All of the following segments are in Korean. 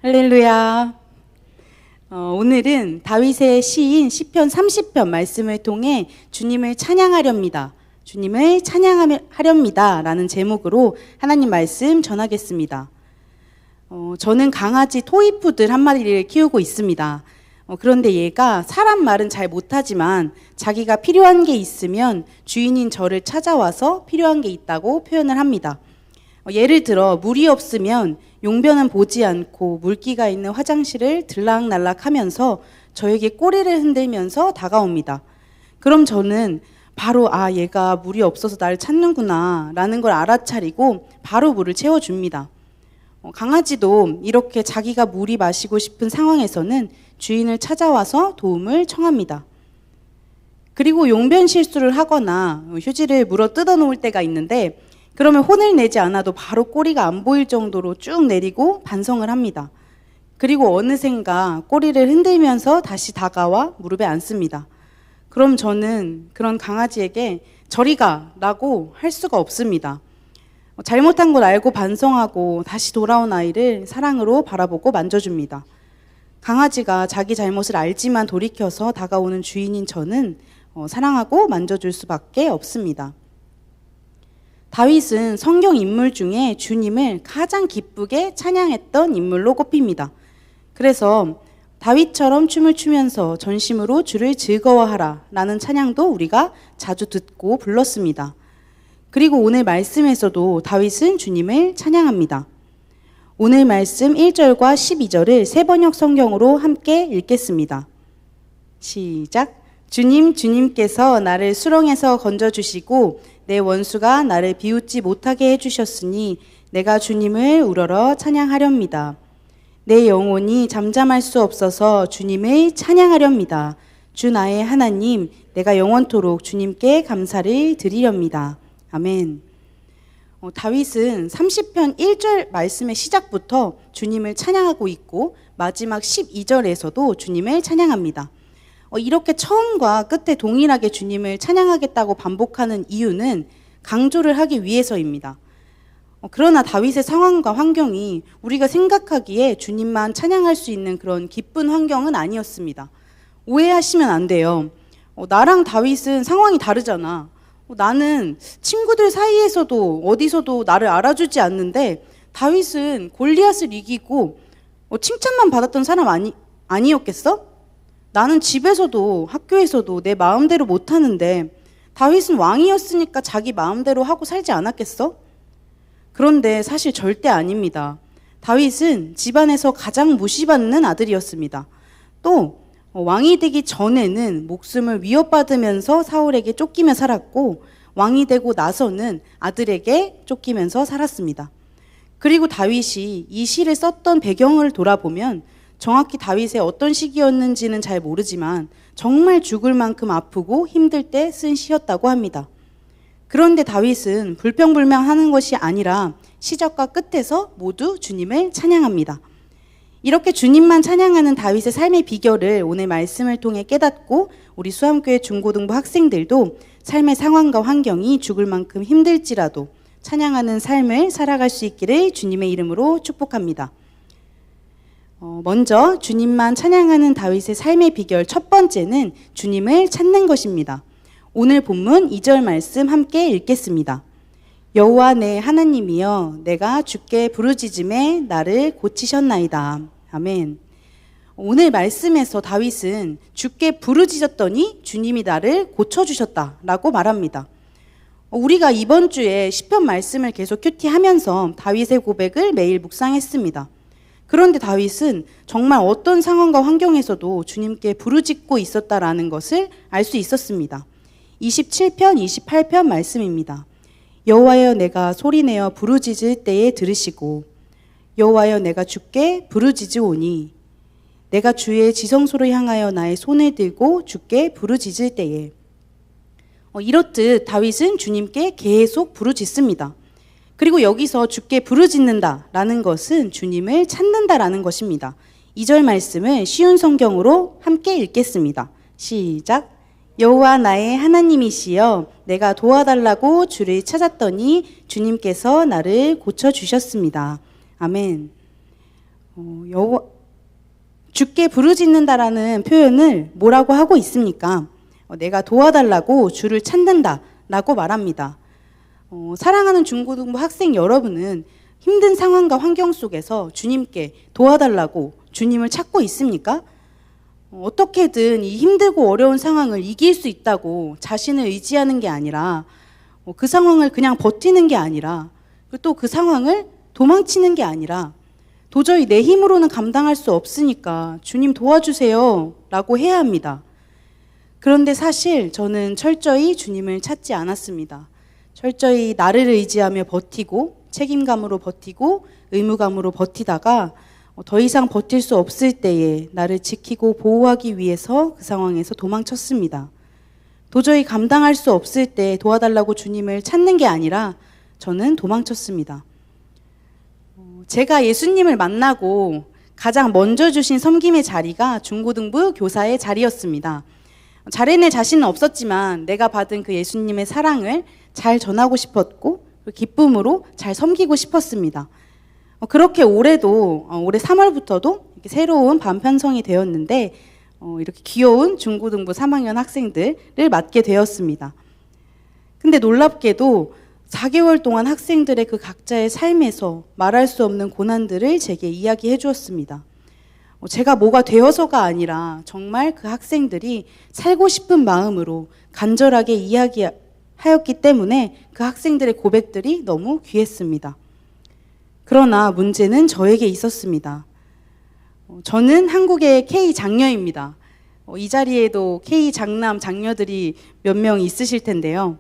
할렐루야. 오늘은 다윗의 시인 시편 30편 말씀을 통해 주님을 찬양하렵니다. 주님을 찬양하렵니다. 라는 제목으로 하나님 말씀 전하겠습니다. 저는 강아지 토이푸들 한 마리를 키우고 있습니다. 그런데 얘가 사람 말은 잘 못하지만 자기가 필요한 게 있으면 주인인 저를 찾아와서 필요한 게 있다고 표현을 합니다. 예를 들어 물이 없으면 용변은 보지 않고 물기가 있는 화장실을 들락날락 하면서 저에게 꼬리를 흔들면서 다가옵니다. 그럼 저는 바로 얘가 물이 없어서 나를 찾는구나 라는 걸 알아차리고 바로 물을 채워줍니다. 강아지도 이렇게 자기가 물이 마시고 싶은 상황에서는 주인을 찾아와서 도움을 청합니다. 그리고 용변 실수를 하거나 휴지를 물어 뜯어 놓을 때가 있는데 그러면 혼을 내지 않아도 바로 꼬리가 안 보일 정도로 쭉 내리고 반성을 합니다. 그리고 어느샌가 꼬리를 흔들면서 다시 다가와 무릎에 앉습니다. 그럼 저는 그런 강아지에게 저리 가 라고 할 수가 없습니다. 잘못한 걸 알고 반성하고 다시 돌아온 아이를 사랑으로 바라보고 만져줍니다. 강아지가 자기 잘못을 알지만 돌이켜서 다가오는 주인인 저는 사랑하고 만져줄 수밖에 없습니다. 다윗은 성경 인물 중에 주님을 가장 기쁘게 찬양했던 인물로 꼽힙니다. 그래서 다윗처럼 춤을 추면서 전심으로 주를 즐거워하라 라는 찬양도 우리가 자주 듣고 불렀습니다. 그리고 오늘 말씀에서도 다윗은 주님을 찬양합니다. 오늘 말씀 1절과 12절을 세번역 성경으로 함께 읽겠습니다. 시작. 주님께서 나를 수렁에서 건져주시고 내 원수가 나를 비웃지 못하게 해주셨으니 내가 주님을 우러러 찬양하렵니다. 내 영혼이 잠잠할 수 없어서 주님을 찬양하렵니다. 주 나의 하나님, 내가 영원토록 주님께 감사를 드리렵니다. 아멘. 다윗은 30편 1절 말씀의 시작부터 주님을 찬양하고 있고 마지막 12절에서도 주님을 찬양합니다. 이렇게 처음과 끝에 동일하게 주님을 찬양하겠다고 반복하는 이유는 강조를 하기 위해서입니다. 그러나 다윗의 상황과 환경이 우리가 생각하기에 주님만 찬양할 수 있는 그런 기쁜 환경은 아니었습니다. 오해하시면 안 돼요. 나랑 다윗은 상황이 다르잖아. 나는 친구들 사이에서도 어디서도 나를 알아주지 않는데 다윗은 골리앗을 이기고 칭찬만 받았던 사람 아니었겠어? 나는 집에서도 학교에서도 내 마음대로 못하는데 다윗은 왕이었으니까 자기 마음대로 하고 살지 않았겠어? 그런데 사실 절대 아닙니다. 다윗은 집안에서 가장 무시받는 아들이었습니다. 또 왕이 되기 전에는 목숨을 위협받으면서 사울에게 쫓기며 살았고 왕이 되고 나서는 아들에게 쫓기면서 살았습니다. 그리고 다윗이 이 시를 썼던 배경을 돌아보면 정확히 다윗의 어떤 시기였는지는 잘 모르지만 정말 죽을 만큼 아프고 힘들 때 쓴 시였다고 합니다. 그런데 다윗은 불평불명하는 것이 아니라 시작과 끝에서 모두 주님을 찬양합니다. 이렇게 주님만 찬양하는 다윗의 삶의 비결을 오늘 말씀을 통해 깨닫고 우리 수암교회 중고등부 학생들도 삶의 상황과 환경이 죽을 만큼 힘들지라도 찬양하는 삶을 살아갈 수 있기를 주님의 이름으로 축복합니다. 먼저 주님만 찬양하는 다윗의 삶의 비결 첫 번째는 주님을 찾는 것입니다. 오늘 본문 2절 말씀 함께 읽겠습니다. 여호와 내 하나님이여 내가 주께 부르짖음에 나를 고치셨나이다. 아멘. 오늘 말씀에서 다윗은 주께 부르짖었더니 주님이 나를 고쳐주셨다라고 말합니다. 우리가 이번 주에 시편 말씀을 계속 큐티하면서 다윗의 고백을 매일 묵상했습니다. 그런데 다윗은 정말 어떤 상황과 환경에서도 주님께 부르짖고 있었다라는 것을 알 수 있었습니다. 27편, 28편 말씀입니다. 여호와여 내가 소리내어 부르짖을 때에 들으시고 여호와여 내가 주께 부르짖으오니 내가 주의 지성소를 향하여 나의 손을 들고 주께 부르짖을 때에 이렇듯 다윗은 주님께 계속 부르짖습니다. 그리고 여기서 주께 부르짖는다라는 것은 주님을 찾는다라는 것입니다. 2절 말씀을 쉬운 성경으로 함께 읽겠습니다. 시작. 여호와 나의 하나님이시여 내가 도와달라고 주를 찾았더니 주님께서 나를 고쳐주셨습니다. 아멘. 주께 부르짖는다라는 표현을 뭐라고 하고 있습니까? 내가 도와달라고 주를 찾는다라고 말합니다. 사랑하는 중고등부 학생 여러분은 힘든 상황과 환경 속에서 주님께 도와달라고 주님을 찾고 있습니까? 어떻게든 이 힘들고 어려운 상황을 이길 수 있다고 자신을 의지하는 게 아니라 그 상황을 그냥 버티는 게 아니라 또 그 상황을 도망치는 게 아니라 도저히 내 힘으로는 감당할 수 없으니까 주님 도와주세요 라고 해야 합니다. 그런데 사실 저는 철저히 주님을 찾지 않았습니다. 철저히 나를 의지하며 버티고 책임감으로 버티고 의무감으로 버티다가 더 이상 버틸 수 없을 때에 나를 지키고 보호하기 위해서 그 상황에서 도망쳤습니다. 도저히 감당할 수 없을 때 도와달라고 주님을 찾는 게 아니라 저는 도망쳤습니다. 제가 예수님을 만나고 가장 먼저 주신 섬김의 자리가 중고등부 교사의 자리였습니다. 잘해낼 자신은 없었지만 내가 받은 그 예수님의 사랑을 잘 전하고 싶었고 기쁨으로 잘 섬기고 싶었습니다. 그렇게 올해 3월부터도 이렇게 새로운 반 편성이 되었는데 이렇게 귀여운 중고등부 3학년 학생들을 맡게 되었습니다. 근데 놀랍게도 4개월 동안 학생들의 그 각자의 삶에서 말할 수 없는 고난들을 제게 이야기해 주었습니다. 제가 뭐가 되어서가 아니라 정말 그 학생들이 살고 싶은 마음으로 간절하게 이야기하였기 때문에 그 학생들의 고백들이 너무 귀했습니다. 그러나 문제는 저에게 있었습니다. 저는 한국의 K 장녀입니다. 이 자리에도 K 장남, 장녀들이 몇 명 있으실 텐데요.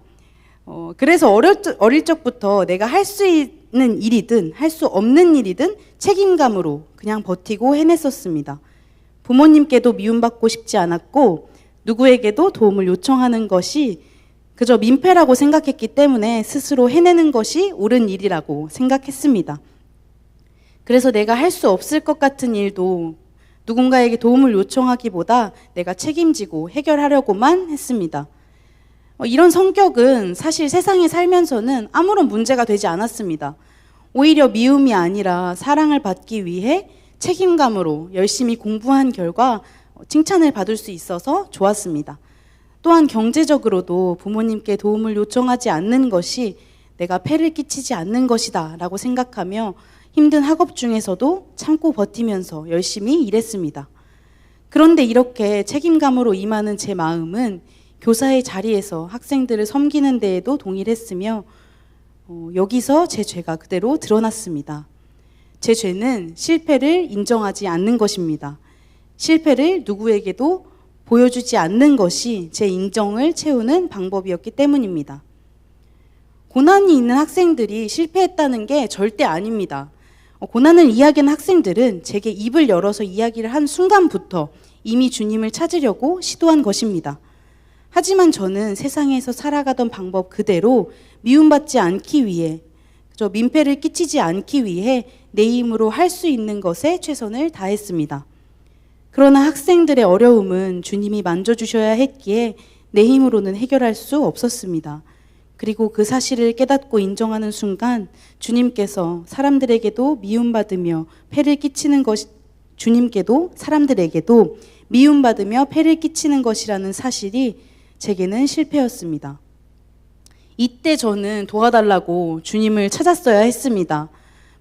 그래서 어릴 적부터 내가 할 수 있는 일이든 할 수 없는 일이든 책임감으로 그냥 버티고 해냈었습니다. 부모님께도 미움받고 싶지 않았고 누구에게도 도움을 요청하는 것이 그저 민폐라고 생각했기 때문에 스스로 해내는 것이 옳은 일이라고 생각했습니다. 그래서 내가 할 수 없을 것 같은 일도 누군가에게 도움을 요청하기보다 내가 책임지고 해결하려고만 했습니다. 이런 성격은 사실 세상에 살면서는 아무런 문제가 되지 않았습니다. 오히려 미움이 아니라 사랑을 받기 위해 책임감으로 열심히 공부한 결과 칭찬을 받을 수 있어서 좋았습니다. 또한 경제적으로도 부모님께 도움을 요청하지 않는 것이 내가 폐를 끼치지 않는 것이다 라고 생각하며 힘든 학업 중에서도 참고 버티면서 열심히 일했습니다. 그런데 이렇게 책임감으로 임하는 제 마음은 교사의 자리에서 학생들을 섬기는 데에도 동일했으며 여기서 제 죄가 그대로 드러났습니다. 제 죄는 실패를 인정하지 않는 것입니다. 실패를 누구에게도 보여주지 않는 것이 제 인정을 채우는 방법이었기 때문입니다. 고난이 있는 학생들이 실패했다는 게 절대 아닙니다. 고난을 이야기하는 학생들은 제게 입을 열어서 이야기를 한 순간부터 이미 주님을 찾으려고 시도한 것입니다. 하지만 저는 세상에서 살아가던 방법 그대로 미움받지 않기 위해, 민폐를 끼치지 않기 위해 내 힘으로 할 수 있는 것에 최선을 다했습니다. 그러나 학생들의 어려움은 주님이 만져주셔야 했기에 내 힘으로는 해결할 수 없었습니다. 그리고 그 사실을 깨닫고 인정하는 순간 주님께서 사람들에게도 미움받으며 폐를 끼치는 주님께도 사람들에게도 미움받으며 폐를 끼치는 것이라는 사실이 제게는 실패였습니다. 이때 저는 도와달라고 주님을 찾았어야 했습니다.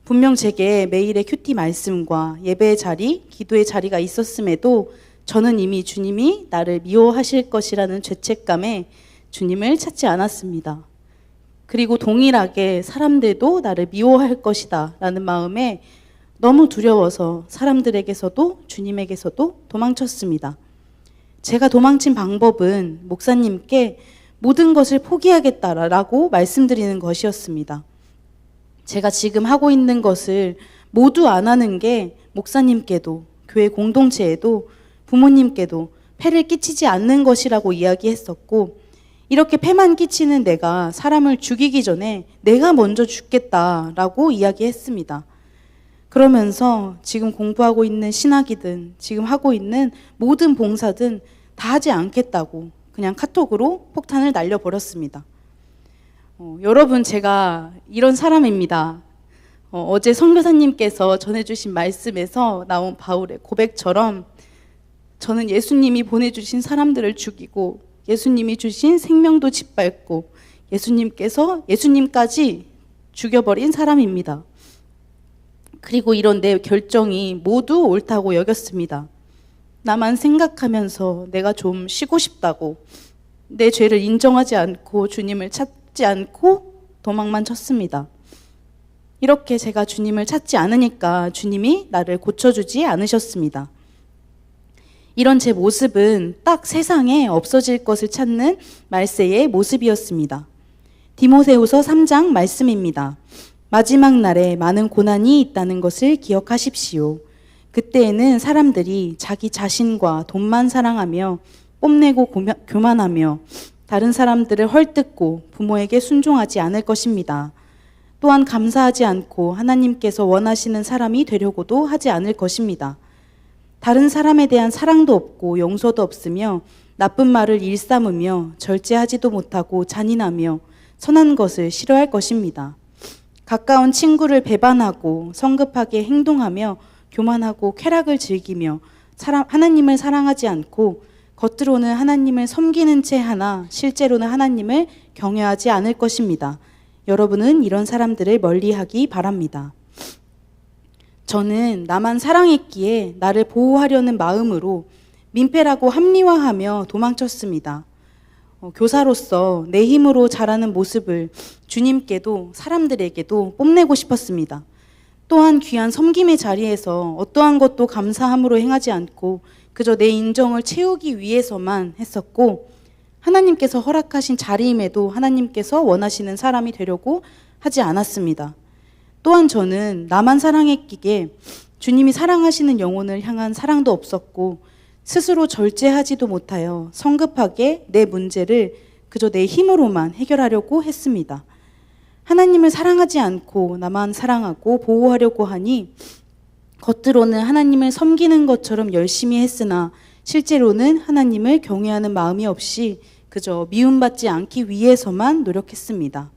분명 제게 매일의 큐티 말씀과 예배의 자리, 기도의 자리가 있었음에도 저는 이미 주님이 나를 미워하실 것이라는 죄책감에 주님을 찾지 않았습니다. 그리고 동일하게 사람들도 나를 미워할 것이다 라는 마음에 너무 두려워서 사람들에게서도 주님에게서도 도망쳤습니다. 제가 도망친 방법은 목사님께 모든 것을 포기하겠다라고 말씀드리는 것이었습니다. 제가 지금 하고 있는 것을 모두 안 하는 게 목사님께도 교회 공동체에도 부모님께도 폐를 끼치지 않는 것이라고 이야기했었고 이렇게 폐만 끼치는 내가 사람을 죽이기 전에 내가 먼저 죽겠다라고 이야기했습니다. 그러면서 지금 공부하고 있는 신학이든 지금 하고 있는 모든 봉사든 다 하지 않겠다고 그냥 카톡으로 폭탄을 날려버렸습니다. 여러분 제가 이런 사람입니다. 어제 선교사님께서 전해주신 말씀에서 나온 바울의 고백처럼 저는 예수님이 보내주신 사람들을 죽이고 예수님이 주신 생명도 짓밟고 예수님까지 죽여버린 사람입니다. 그리고 이런 내 결정이 모두 옳다고 여겼습니다. 나만 생각하면서 내가 좀 쉬고 싶다고 내 죄를 인정하지 않고 주님을 찾지 않고 도망만 쳤습니다. 이렇게 제가 주님을 찾지 않으니까 주님이 나를 고쳐주지 않으셨습니다. 이런 제 모습은 딱 세상에 없어질 것을 찾는 말세의 모습이었습니다. 디모데후서 3장 말씀입니다. 마지막 날에 많은 고난이 있다는 것을 기억하십시오. 그때에는 사람들이 자기 자신과 돈만 사랑하며 뽐내고 교만하며 다른 사람들을 헐뜯고 부모에게 순종하지 않을 것입니다. 또한 감사하지 않고 하나님께서 원하시는 사람이 되려고도 하지 않을 것입니다. 다른 사람에 대한 사랑도 없고 용서도 없으며 나쁜 말을 일삼으며 절제하지도 못하고 잔인하며 선한 것을 싫어할 것입니다. 가까운 친구를 배반하고 성급하게 행동하며 교만하고 쾌락을 즐기며 하나님을 사랑하지 않고 겉으로는 하나님을 섬기는 채 하나 실제로는 하나님을 경외하지 않을 것입니다. 여러분은 이런 사람들을 멀리하기 바랍니다. 저는 나만 사랑했기에 나를 보호하려는 마음으로 민폐라고 합리화하며 도망쳤습니다. 교사로서 내 힘으로 자라는 모습을 주님께도 사람들에게도 뽐내고 싶었습니다. 또한 귀한 섬김의 자리에서 어떠한 것도 감사함으로 행하지 않고 그저 내 인정을 채우기 위해서만 했었고 하나님께서 허락하신 자리임에도 하나님께서 원하시는 사람이 되려고 하지 않았습니다. 또한 저는 나만 사랑했기에 주님이 사랑하시는 영혼을 향한 사랑도 없었고 스스로 절제하지도 못하여 성급하게 내 문제를 그저 내 힘으로만 해결하려고 했습니다. 하나님을 사랑하지 않고 나만 사랑하고 보호하려고 하니 겉으로는 하나님을 섬기는 것처럼 열심히 했으나 실제로는 하나님을 경외하는 마음이 없이 그저 미움받지 않기 위해서만 노력했습니다.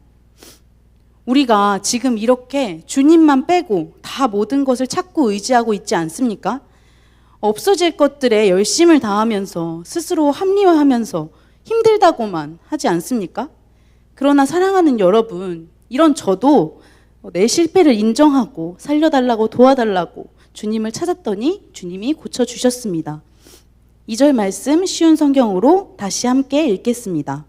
우리가 지금 이렇게 주님만 빼고 다 모든 것을 찾고 의지하고 있지 않습니까? 없어질 것들에 열심을 다하면서 스스로 합리화하면서 힘들다고만 하지 않습니까? 그러나 사랑하는 여러분, 이런 저도 내 실패를 인정하고 살려달라고 도와달라고 주님을 찾았더니 주님이 고쳐주셨습니다. 2절 말씀 쉬운 성경으로 다시 함께 읽겠습니다.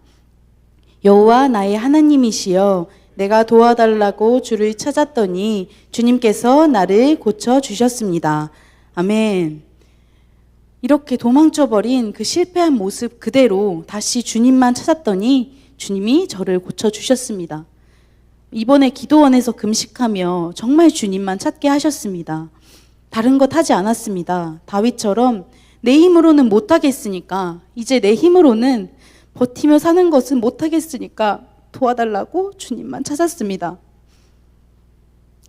여호와 나의 하나님이시여 내가 도와달라고 주를 찾았더니 주님께서 나를 고쳐주셨습니다. 아멘. 이렇게 도망쳐버린 그 실패한 모습 그대로 다시 주님만 찾았더니 주님이 저를 고쳐주셨습니다. 이번에 기도원에서 금식하며 정말 주님만 찾게 하셨습니다. 다른 것 하지 않았습니다. 다윗처럼 내 힘으로는 못하겠으니까 이제 내 힘으로는 버티며 사는 것은 못하겠으니까 도와달라고 주님만 찾았습니다.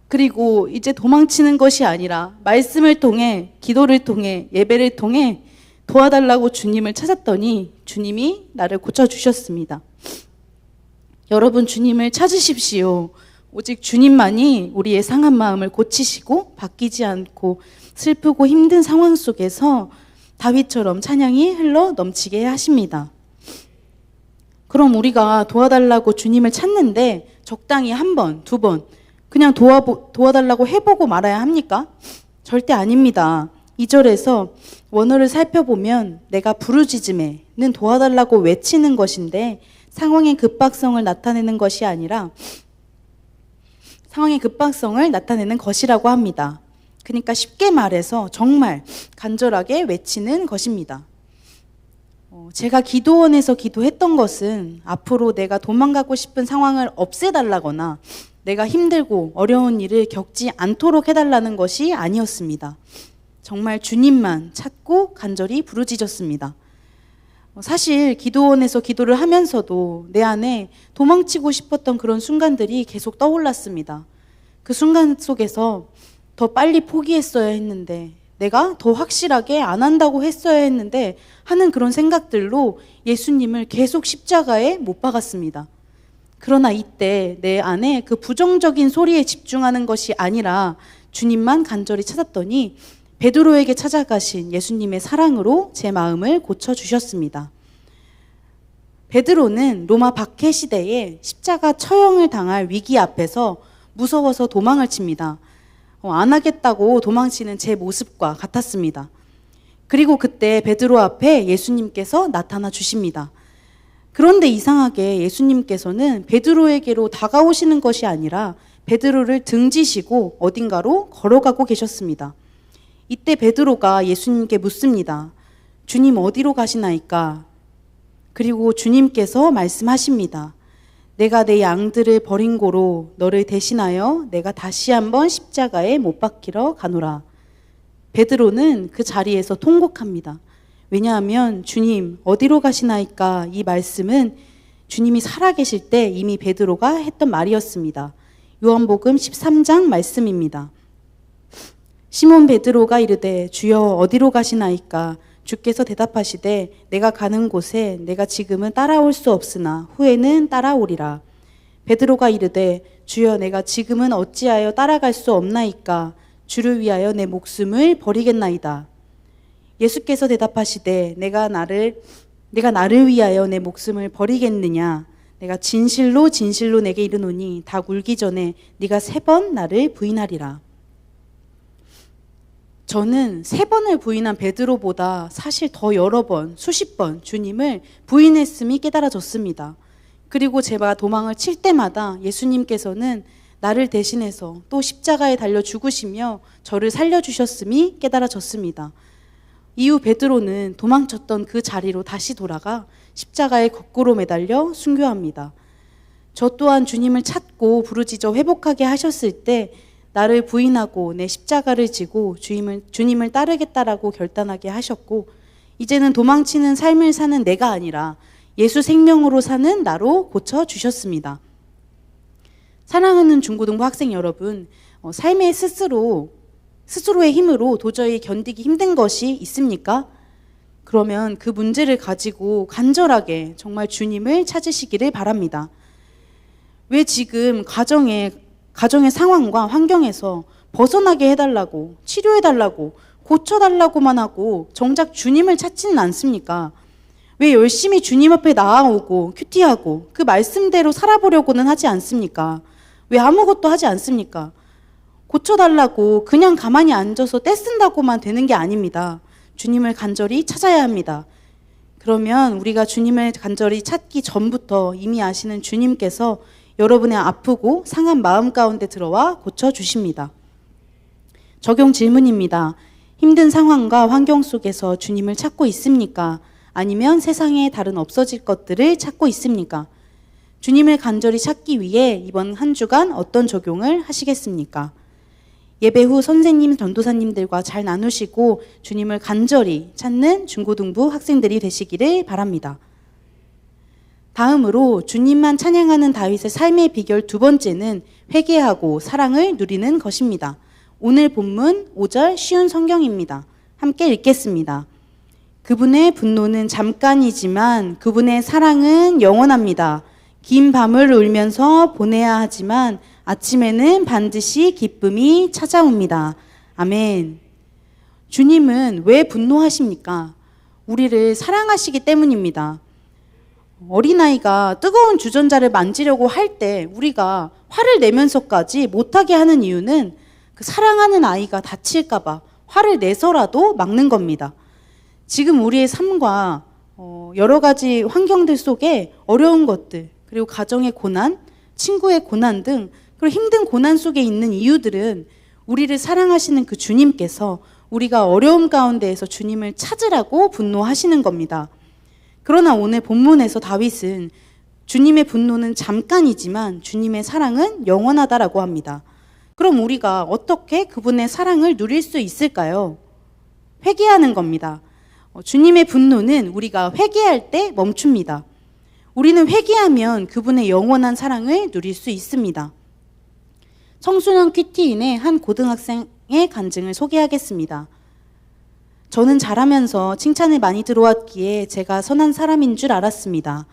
그리고 이제 도망치는 것이 아니라 말씀을 통해 기도를 통해 예배를 통해 도와달라고 주님을 찾았더니 주님이 나를 고쳐주셨습니다. 여러분 주님을 찾으십시오. 오직 주님만이 우리의 상한 마음을 고치시고 바뀌지 않고 슬프고 힘든 상황 속에서 다윗처럼 찬양이 흘러 넘치게 하십니다. 그럼 우리가 도와달라고 주님을 찾는데 적당히 한 번, 두 번 그냥 도와달라고 해보고 말아야 합니까? 절대 아닙니다. 2절에서 원어를 살펴보면 내가 부르짖음에는 도와달라고 외치는 것인데 상황의 급박성을 나타내는 것이 아니라 상황의 급박성을 나타내는 것이라고 합니다. 그러니까 쉽게 말해서 정말 간절하게 외치는 것입니다. 제가 기도원에서 기도했던 것은 앞으로 내가 도망가고 싶은 상황을 없애달라거나 내가 힘들고 어려운 일을 겪지 않도록 해달라는 것이 아니었습니다. 정말 주님만 찾고 간절히 부르짖었습니다. 사실 기도원에서 기도를 하면서도 내 안에 도망치고 싶었던 그런 순간들이 계속 떠올랐습니다. 그 순간 속에서 더 빨리 포기했어야 했는데 내가 더 확실하게 안 한다고 했어야 했는데 하는 그런 생각들로 예수님을 계속 십자가에 못 박았습니다. 그러나 이때 내 안에 그 부정적인 소리에 집중하는 것이 아니라 주님만 간절히 찾았더니 베드로에게 찾아가신 예수님의 사랑으로 제 마음을 고쳐주셨습니다. 베드로는 로마 박해 시대에 십자가 처형을 당할 위기 앞에서 무서워서 도망을 칩니다. 안 하겠다고 도망치는 제 모습과 같았습니다. 그리고 그때 베드로 앞에 예수님께서 나타나 주십니다. 그런데 이상하게 예수님께서는 베드로에게로 다가오시는 것이 아니라 베드로를 등지시고 어딘가로 걸어가고 계셨습니다. 이때 베드로가 예수님께 묻습니다. 주님 어디로 가시나이까? 그리고 주님께서 말씀하십니다. 내가 내 양들을 버린 고로 너를 대신하여 내가 다시 한번 십자가에 못 박히러 가노라. 베드로는 그 자리에서 통곡합니다. 왜냐하면 주님 어디로 가시나이까 이 말씀은 주님이 살아계실 때 이미 베드로가 했던 말이었습니다. 요한복음 13장 말씀입니다. 시몬 베드로가 이르되 주여 어디로 가시나이까? 주께서 대답하시되 내가 가는 곳에 내가 지금은 따라올 수 없으나 후에는 따라오리라. 베드로가 이르되 주여 내가 지금은 어찌하여 따라갈 수 없나이까? 주를 위하여 내 목숨을 버리겠나이다. 예수께서 대답하시되 내가 나를 위하여 내 목숨을 버리겠느냐? 내가 진실로 진실로 내게 이르노니 닭 울기 전에 네가 3번 나를 부인하리라. 저는 3번을 부인한 베드로보다 사실 더 여러 번, 수십 번 주님을 부인했음이 깨달아졌습니다. 그리고 제가 도망을 칠 때마다 예수님께서는 나를 대신해서 또 십자가에 달려 죽으시며 저를 살려주셨음이 깨달아졌습니다. 이후 베드로는 도망쳤던 그 자리로 다시 돌아가 십자가에 거꾸로 매달려 순교합니다. 저 또한 주님을 찾고 부르짖어 회복하게 하셨을 때 나를 부인하고 내 십자가를 지고 주님을 따르겠다라고 결단하게 하셨고 이제는 도망치는 삶을 사는 내가 아니라 예수 생명으로 사는 나로 고쳐주셨습니다. 사랑하는 중고등부 학생 여러분, 삶의 스스로의 힘으로 도저히 견디기 힘든 것이 있습니까? 그러면 그 문제를 가지고 간절하게 정말 주님을 찾으시기를 바랍니다. 왜 지금 가정의 상황과 환경에서 벗어나게 해달라고, 치료해달라고, 고쳐달라고만 하고 정작 주님을 찾지는 않습니까? 왜 열심히 주님 앞에 나아오고 큐티하고 그 말씀대로 살아보려고는 하지 않습니까? 왜 아무것도 하지 않습니까? 고쳐달라고 그냥 가만히 앉아서 떼쓴다고만 되는 게 아닙니다. 주님을 간절히 찾아야 합니다. 그러면 우리가 주님을 간절히 찾기 전부터 이미 아시는 주님께서 여러분의 아프고 상한 마음 가운데 들어와 고쳐주십니다. 적용 질문입니다. 힘든 상황과 환경 속에서 주님을 찾고 있습니까? 아니면 세상에 다른 없어질 것들을 찾고 있습니까? 주님을 간절히 찾기 위해 이번 한 주간 어떤 적용을 하시겠습니까? 예배 후 선생님, 전도사님들과 잘 나누시고 주님을 간절히 찾는 중고등부 학생들이 되시기를 바랍니다. 다음으로 주님만 찬양하는 다윗의 삶의 비결 2번째는 회개하고 사랑을 누리는 것입니다. 오늘 본문 5절 쉬운 성경입니다. 함께 읽겠습니다. 그분의 분노는 잠깐이지만 그분의 사랑은 영원합니다. 긴 밤을 울면서 보내야 하지만 아침에는 반드시 기쁨이 찾아옵니다. 아멘. 주님은 왜 분노하십니까? 우리를 사랑하시기 때문입니다. 어린아이가 뜨거운 주전자를 만지려고 할 때 우리가 화를 내면서까지 못하게 하는 이유는 그 사랑하는 아이가 다칠까봐 화를 내서라도 막는 겁니다. 지금 우리의 삶과 여러 가지 환경들 속에 어려운 것들, 그리고 가정의 고난, 친구의 고난 등 그리고 힘든 고난 속에 있는 이유들은 우리를 사랑하시는 그 주님께서 우리가 어려움 가운데에서 주님을 찾으라고 분노하시는 겁니다. 그러나 오늘 본문에서 다윗은 주님의 분노는 잠깐이지만 주님의 사랑은 영원하다라고 합니다. 그럼 우리가 어떻게 그분의 사랑을 누릴 수 있을까요? 회개하는 겁니다. 주님의 분노는 우리가 회개할 때 멈춥니다. 우리는 회개하면 그분의 영원한 사랑을 누릴 수 있습니다. 청소년 큐티인의 한 고등학생의 간증을 소개하겠습니다. 저는 자라면서 칭찬을 많이 들어왔기에 제가 선한 사람인 줄 알았습니다.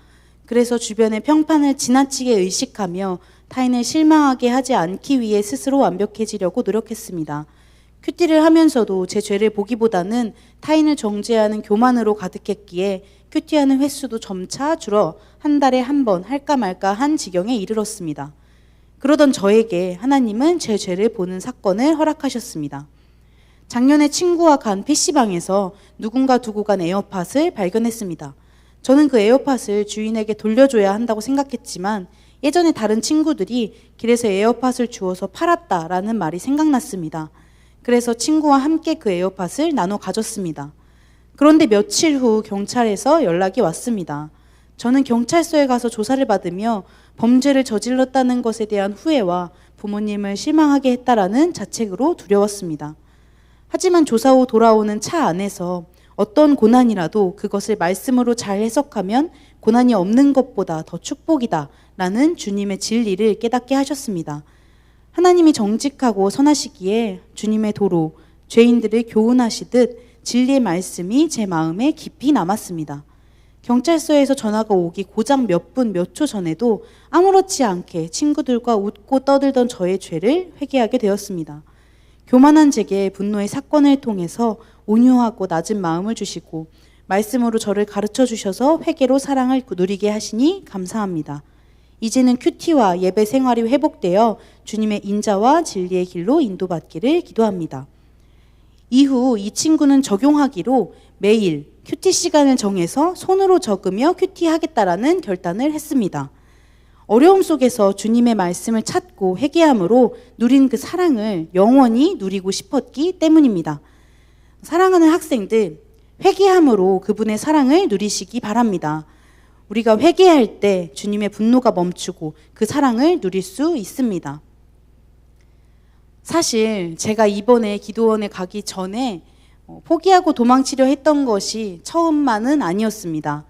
그래서 주변의 평판을 지나치게 의식하며 타인을 실망하게 하지 않기 위해 스스로 완벽해지려고 노력했습니다. 큐티를 하면서도 제 죄를 보기보다는 타인을 정죄하는 교만으로 가득했기에 큐티하는 횟수도 점차 줄어 한 달에 한 번 할까 말까 한 지경에 이르렀습니다. 그러던 저에게 하나님은 제 죄를 보는 사건을 허락하셨습니다. 작년에 친구와 간 PC방에서 누군가 두고 간 에어팟을 발견했습니다. 저는 그 에어팟을 주인에게 돌려줘야 한다고 생각했지만 예전에 다른 친구들이 길에서 에어팟을 주워서 팔았다라는 말이 생각났습니다. 그래서 친구와 함께 그 에어팟을 나눠 가졌습니다. 그런데 며칠 후 경찰에서 연락이 왔습니다. 저는 경찰서에 가서 조사를 받으며 범죄를 저질렀다는 것에 대한 후회와 부모님을 실망하게 했다라는 자책으로 두려웠습니다. 하지만 조사 후 돌아오는 차 안에서 어떤 고난이라도 그것을 말씀으로 잘 해석하면 고난이 없는 것보다 더 축복이다 라는 주님의 진리를 깨닫게 하셨습니다. 하나님이 정직하고 선하시기에 주님의 도로, 죄인들을 교훈하시듯 진리의 말씀이 제 마음에 깊이 남았습니다. 경찰서에서 전화가 오기 고작 몇 분, 몇 초 전에도 아무렇지 않게 친구들과 웃고 떠들던 저의 죄를 회개하게 되었습니다. 교만한 제게 분노의 사건을 통해서 온유하고 낮은 마음을 주시고 말씀으로 저를 가르쳐 주셔서 회개로 사랑을 누리게 하시니 감사합니다. 이제는 큐티와 예배 생활이 회복되어 주님의 인자와 진리의 길로 인도받기를 기도합니다. 이후 이 친구는 적용하기로 매일 큐티 시간을 정해서 손으로 적으며 큐티하겠다라는 결단을 했습니다. 어려움 속에서 주님의 말씀을 찾고 회개함으로 누린 그 사랑을 영원히 누리고 싶었기 때문입니다. 사랑하는 학생들, 회개함으로 그분의 사랑을 누리시기 바랍니다. 우리가 회개할 때 주님의 분노가 멈추고 그 사랑을 누릴 수 있습니다. 사실 제가 이번에 기도원에 가기 전에 포기하고 도망치려 했던 것이 처음만은 아니었습니다.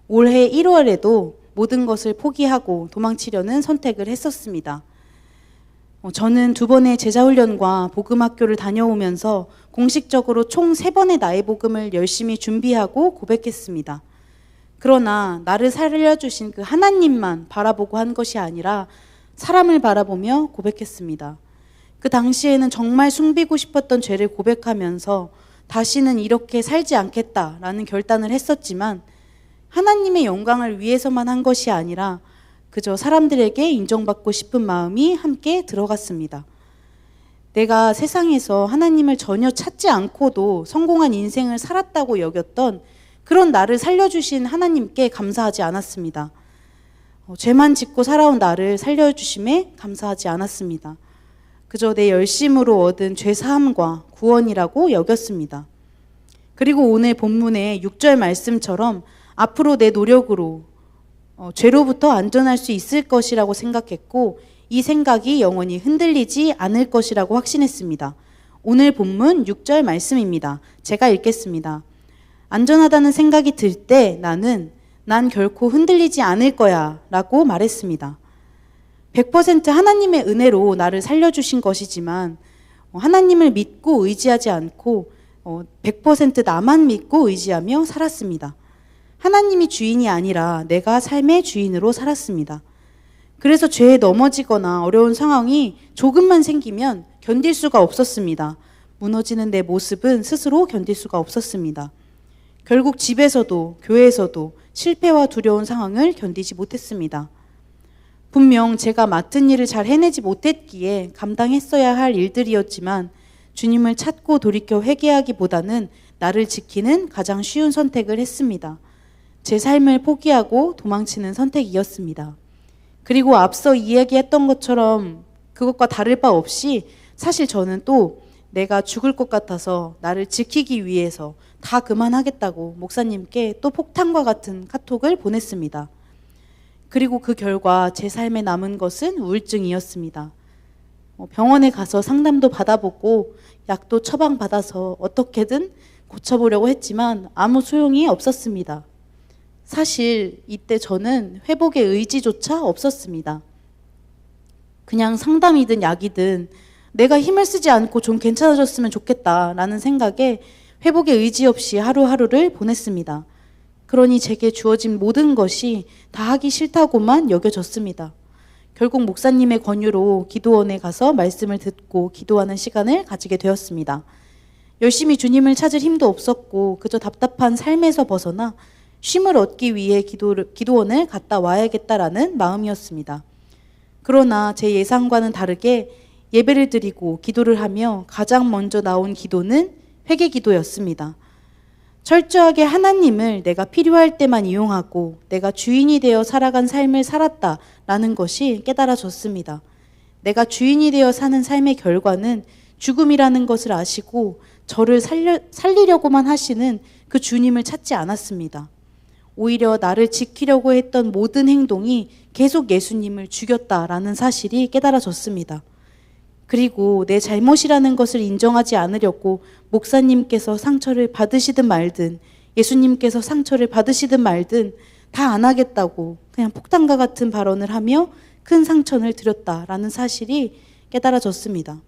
올해 1월에도 모든 것을 포기하고 도망치려는 선택을 했었습니다. 저는 2번의 제자훈련과 복음학교를 다녀오면서 공식적으로 총 3번의 나의 복음을 열심히 준비하고 고백했습니다. 그러나 나를 살려주신 그 하나님만 바라보고 한 것이 아니라 사람을 바라보며 고백했습니다. 그 당시에는 정말 숨기고 싶었던 죄를 고백하면서 다시는 이렇게 살지 않겠다라는 결단을 했었지만 하나님의 영광을 위해서만 한 것이 아니라 그저 사람들에게 인정받고 싶은 마음이 함께 들어갔습니다. 내가 세상에서 하나님을 전혀 찾지 않고도 성공한 인생을 살았다고 여겼던 그런 나를 살려주신 하나님께 감사하지 않았습니다. 죄만 짓고 살아온 나를 살려주심에 감사하지 않았습니다. 그저 내 열심으로 얻은 죄사함과 구원이라고 여겼습니다. 그리고 오늘 본문의 6절 말씀처럼 앞으로 내 노력으로 죄로부터 안전할 수 있을 것이라고 생각했고 이 생각이 영원히 흔들리지 않을 것이라고 확신했습니다. 오늘 본문 6절 말씀입니다. 제가 읽겠습니다. 안전하다는 생각이 들 때 난 결코 흔들리지 않을 거야 라고 말했습니다. 100% 하나님의 은혜로 나를 살려주신 것이지만 하나님을 믿고 의지하지 않고 100% 나만 믿고 의지하며 살았습니다. 하나님이 주인이 아니라 내가 삶의 주인으로 살았습니다. 그래서 죄에 넘어지거나 어려운 상황이 조금만 생기면 견딜 수가 없었습니다. 무너지는 내 모습은 스스로 견딜 수가 없었습니다. 결국 집에서도 교회에서도 실패와 두려운 상황을 견디지 못했습니다. 분명 제가 맡은 일을 잘 해내지 못했기에 감당했어야 할 일들이었지만 주님을 찾고 돌이켜 회개하기보다는 나를 지키는 가장 쉬운 선택을 했습니다. 제 삶을 포기하고 도망치는 선택이었습니다. 그리고 앞서 이야기했던 것처럼 그것과 다를 바 없이 사실 저는 또 내가 죽을 것 같아서 나를 지키기 위해서 다 그만하겠다고 목사님께 또 폭탄과 같은 카톡을 보냈습니다. 그리고 그 결과 제 삶에 남은 것은 우울증이었습니다. 병원에 가서 상담도 받아보고 약도 처방받아서 어떻게든 고쳐보려고 했지만 아무 소용이 없었습니다. 사실 이때 저는 회복의 의지조차 없었습니다. 그냥 상담이든 약이든 내가 힘을 쓰지 않고 좀 괜찮아졌으면 좋겠다라는 생각에 회복의 의지 없이 하루하루를 보냈습니다. 그러니 제게 주어진 모든 것이 다 하기 싫다고만 여겨졌습니다. 결국 목사님의 권유로 기도원에 가서 말씀을 듣고 기도하는 시간을 가지게 되었습니다. 열심히 주님을 찾을 힘도 없었고 그저 답답한 삶에서 벗어나 쉼을 얻기 위해 기도원을 갔다 와야겠다라는 마음이었습니다. 그러나 제 예상과는 다르게 예배를 드리고 기도를 하며 가장 먼저 나온 기도는 회개 기도였습니다. 철저하게 하나님을 내가 필요할 때만 이용하고 내가 주인이 되어 살아간 삶을 살았다라는 것이 깨달아졌습니다. 내가 주인이 되어 사는 삶의 결과는 죽음이라는 것을 아시고 저를 살리려고만 하시는 그 주님을 찾지 않았습니다. 오히려 나를 지키려고 했던 모든 행동이 계속 예수님을 죽였다라는 사실이 깨달아졌습니다. 그리고 내 잘못이라는 것을 인정하지 않으려고 목사님께서 상처를 받으시든 말든 예수님께서 상처를 받으시든 말든 다 안 하겠다고 그냥 폭탄과 같은 발언을 하며 큰 상처를 드렸다라는 사실이 깨달아졌습니다.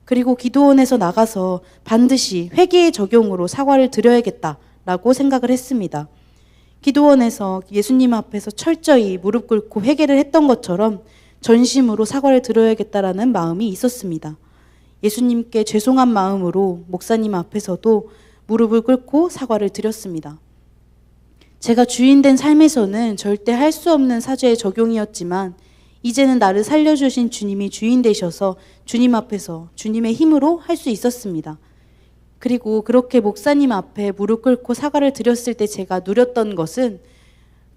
그리고 기도원에서 나가서 반드시 회개의 적용으로 사과를 드려야겠다라고 생각을 했습니다. 기도원에서 예수님 앞에서 철저히 무릎 꿇고 회개를 했던 것처럼 전심으로 사과를 드려야겠다라는 마음이 있었습니다. 예수님께 죄송한 마음으로 목사님 앞에서도 무릎을 꿇고 사과를 드렸습니다. 제가 주인된 삶에서는 절대 할 수 없는 사죄의 적용이었지만 이제는 나를 살려주신 주님이 주인 되셔서 주님 앞에서 주님의 힘으로 할 수 있었습니다. 그리고 그렇게 목사님 앞에 무릎 꿇고 사과를 드렸을 때 제가 누렸던 것은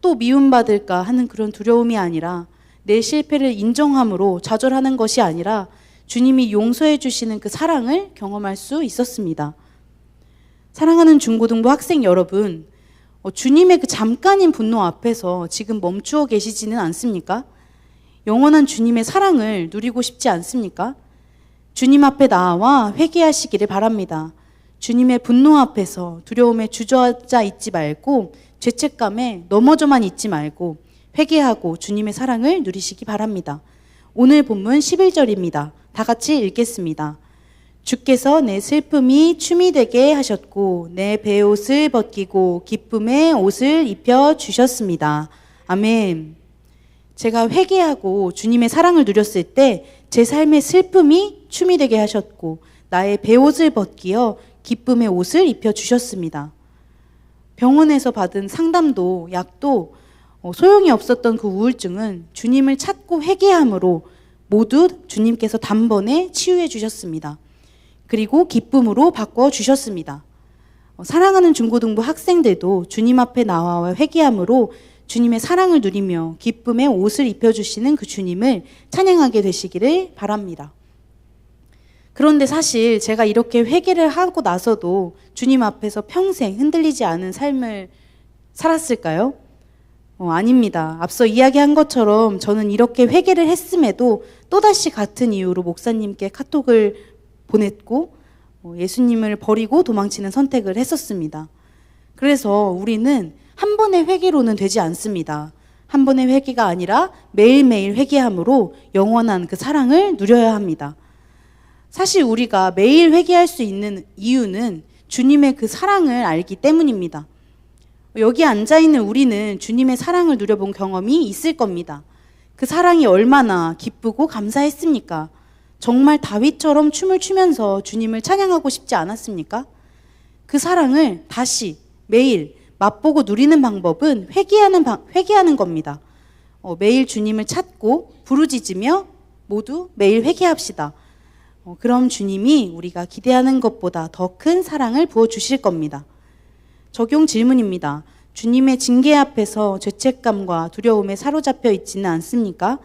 또 미움받을까 하는 그런 두려움이 아니라 내 실패를 인정함으로 좌절하는 것이 아니라 주님이 용서해 주시는 그 사랑을 경험할 수 있었습니다. 사랑하는 중고등부 학생 여러분, 주님의 그 잠깐인 분노 앞에서 지금 멈추어 계시지는 않습니까? 영원한 주님의 사랑을 누리고 싶지 않습니까? 주님 앞에 나와 회개하시기를 바랍니다. 주님의 분노 앞에서 두려움에 주저앉아 있지 말고 죄책감에 넘어져만 있지 말고 회개하고 주님의 사랑을 누리시기 바랍니다. 오늘 본문 11절입니다. 다 같이 읽겠습니다. 주께서 내 슬픔이 춤이 되게 하셨고 내 베옷을 벗기고 기쁨의 옷을 입혀 주셨습니다. 아멘. 제가 회개하고 주님의 사랑을 누렸을 때 제 삶의 슬픔이 춤이 되게 하셨고 나의 베옷을 벗기어 기쁨의 옷을 입혀 주셨습니다. 병원에서 받은 상담도 약도 소용이 없었던 그 우울증은 주님을 찾고 회개함으로 모두 주님께서 단번에 치유해 주셨습니다. 그리고 기쁨으로 바꿔 주셨습니다. 사랑하는 중고등부 학생들도 주님 앞에 나와 회개함으로 주님의 사랑을 누리며 기쁨의 옷을 입혀주시는 그 주님을 찬양하게 되시기를 바랍니다. 그런데 사실 제가 이렇게 회개를 하고 나서도 주님 앞에서 평생 흔들리지 않은 삶을 살았을까요? 아닙니다. 앞서 이야기한 것처럼 저는 이렇게 회개를 했음에도 또다시 같은 이유로 목사님께 카톡을 보냈고 예수님을 버리고 도망치는 선택을 했었습니다. 그래서 우리는 한 번의 회개로는 되지 않습니다. 한 번의 회개가 아니라 매일매일 회개함으로 영원한 그 사랑을 누려야 합니다. 사실 우리가 매일 회개할 수 있는 이유는 주님의 그 사랑을 알기 때문입니다. 여기 앉아있는 우리는 주님의 사랑을 누려본 경험이 있을 겁니다. 그 사랑이 얼마나 기쁘고 감사했습니까? 정말 다윗처럼 춤을 추면서 주님을 찬양하고 싶지 않았습니까? 그 사랑을 다시 매일 맛보고 누리는 방법은 회개하는 겁니다. 매일 주님을 찾고 부르짖으며 모두 매일 회개합시다. 그럼 주님이 우리가 기대하는 것보다 더 큰 사랑을 부어주실 겁니다. 적용 질문입니다. 주님의 징계 앞에서 죄책감과 두려움에 사로잡혀 있지는 않습니까?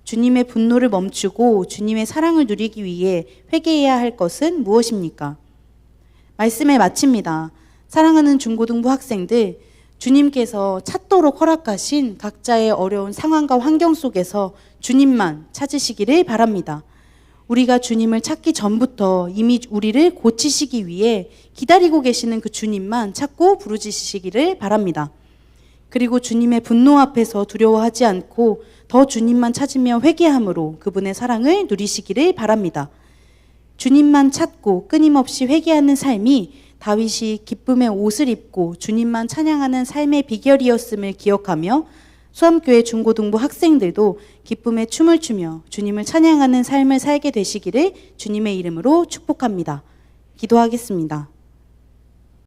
주님의 분노를 멈추고 주님의 사랑을 누리기 위해 회개해야 할 것은 무엇입니까? 말씀을 마칩니다. 사랑하는 중고등부 학생들, 주님께서 찾도록 허락하신 각자의 어려운 상황과 환경 속에서 주님만 찾으시기를 바랍니다. 우리가 주님을 찾기 전부터 이미 우리를 고치시기 위해 기다리고 계시는 그 주님만 찾고 부르짖으시기를 바랍니다. 그리고 주님의 분노 앞에서 두려워하지 않고 더 주님만 찾으며 회개함으로 그분의 사랑을 누리시기를 바랍니다. 주님만 찾고 끊임없이 회개하는 삶이 다윗이 기쁨의 옷을 입고 주님만 찬양하는 삶의 비결이었음을 기억하며 수암교회 중고등부 학생들도 기쁨의 춤을 추며 주님을 찬양하는 삶을 살게 되시기를 주님의 이름으로 축복합니다. 기도하겠습니다.